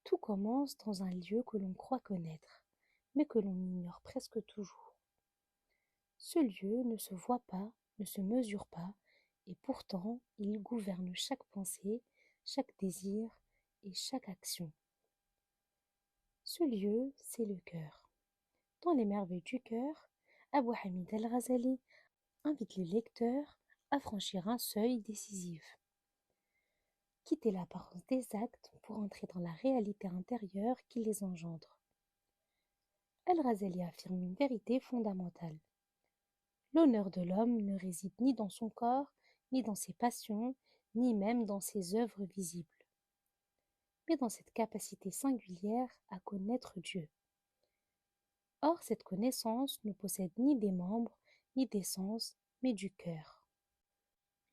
Tout commence dans un lieu que l'on croit connaître, mais que l'on ignore presque toujours. Ce lieu ne se voit pas, ne se mesure pas, et pourtant il gouverne chaque pensée, chaque désir et chaque action. Ce lieu, c'est le cœur. Dans les merveilles du cœur, Abu Hamid al-Ghazali invite les lecteurs à franchir un seuil décisif, quitter l'apparence des actes pour entrer dans la réalité intérieure qui les engendre. Al-Ghazali affirme une vérité fondamentale. L'honneur de l'homme ne réside ni dans son corps, ni dans ses passions, ni même dans ses œuvres visibles, mais dans cette capacité singulière à connaître Dieu. Or, cette connaissance ne possède ni des membres, ni des sens, mais du cœur.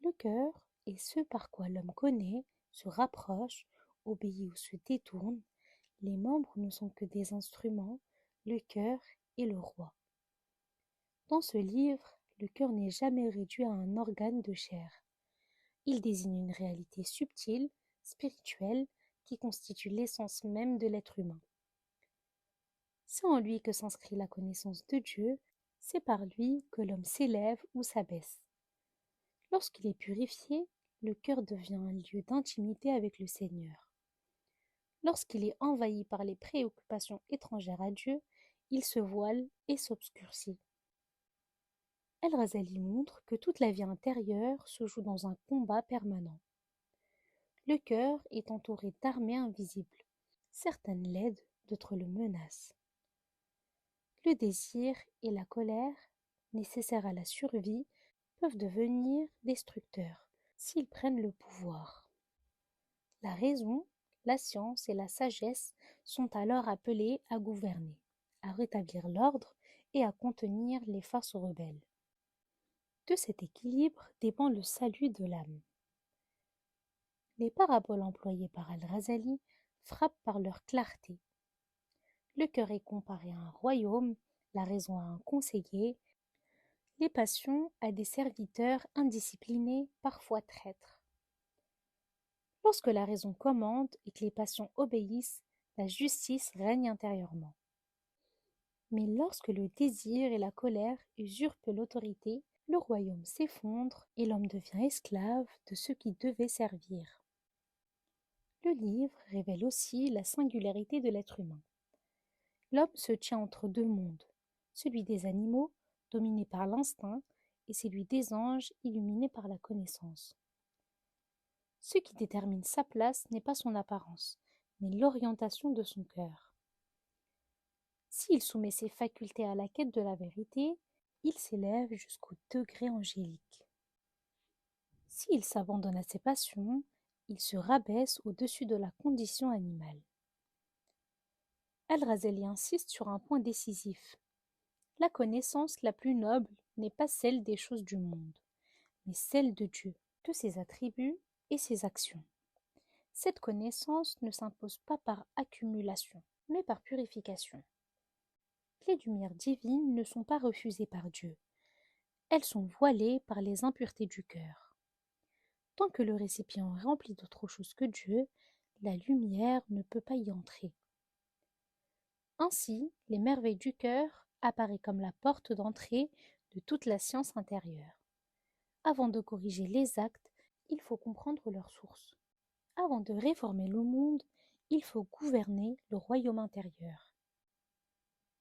Le cœur est ce par quoi l'homme connaît, se rapproche, obéit ou se détourne. Les membres ne sont que des instruments, le cœur est le roi. Dans ce livre, le cœur n'est jamais réduit à un organe de chair. Il désigne une réalité subtile, spirituelle, qui constitue l'essence même de l'être humain. C'est en lui que s'inscrit la connaissance de Dieu, c'est par lui que l'homme s'élève ou s'abaisse. Lorsqu'il est purifié, le cœur devient un lieu d'intimité avec le Seigneur. Lorsqu'il est envahi par les préoccupations étrangères à Dieu, il se voile et s'obscurcit. Al-Ghazali montre que toute la vie intérieure se joue dans un combat permanent. Le cœur est entouré d'armées invisibles. Certaines l'aident, d'autres le menacent. Le désir et la colère, nécessaires à la survie, peuvent devenir destructeurs s'ils prennent le pouvoir. La raison, la science et la sagesse sont alors appelées à gouverner, à rétablir l'ordre et à contenir les forces rebelles. De cet équilibre dépend le salut de l'âme. Les paraboles employées par Al-Ghazali frappent par leur clarté. Le cœur est comparé à un royaume, la raison à un conseiller, les passions à des serviteurs indisciplinés, parfois traîtres. Lorsque la raison commande et que les passions obéissent, la justice règne intérieurement. Mais lorsque le désir et la colère usurpent l'autorité, le royaume s'effondre et l'homme devient esclave de ceux qui devaient servir. Le livre révèle aussi la singularité de l'être humain. L'homme se tient entre deux mondes, celui des animaux, dominé par l'instinct, et celui des anges, illuminé par la connaissance. Ce qui détermine sa place n'est pas son apparence, mais l'orientation de son cœur. S'il soumet ses facultés à la quête de la vérité, il s'élève jusqu'au degré angélique. S'il s'abandonne à ses passions, il se rabaisse au-dessus de la condition animale. Al-Ghazali insiste sur un point décisif. La connaissance la plus noble n'est pas celle des choses du monde, mais celle de Dieu, de ses attributs et ses actions. Cette connaissance ne s'impose pas par accumulation, mais par purification. Les lumières divines ne sont pas refusées par Dieu. Elles sont voilées par les impuretés du cœur. Tant que le récipient est rempli d'autre chose que Dieu, la lumière ne peut pas y entrer. Ainsi, les merveilles du cœur apparaissent comme la porte d'entrée de toute la science intérieure. Avant de corriger les actes, il faut comprendre leur source. Avant de réformer le monde, il faut gouverner le royaume intérieur.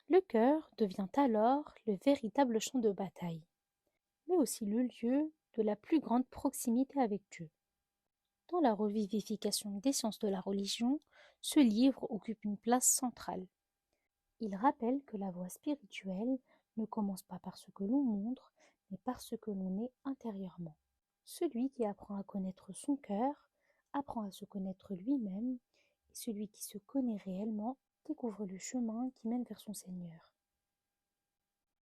Le cœur devient alors le véritable champ de bataille, mais aussi le lieu de la plus grande proximité avec Dieu. Dans la revivification des sciences de la religion, ce livre occupe une place centrale. Il rappelle que la voie spirituelle ne commence pas par ce que l'on montre, mais par ce que l'on est intérieurement. Celui qui apprend à connaître son cœur apprend à se connaître lui-même, et celui qui se connaît réellement découvre le chemin qui mène vers son Seigneur.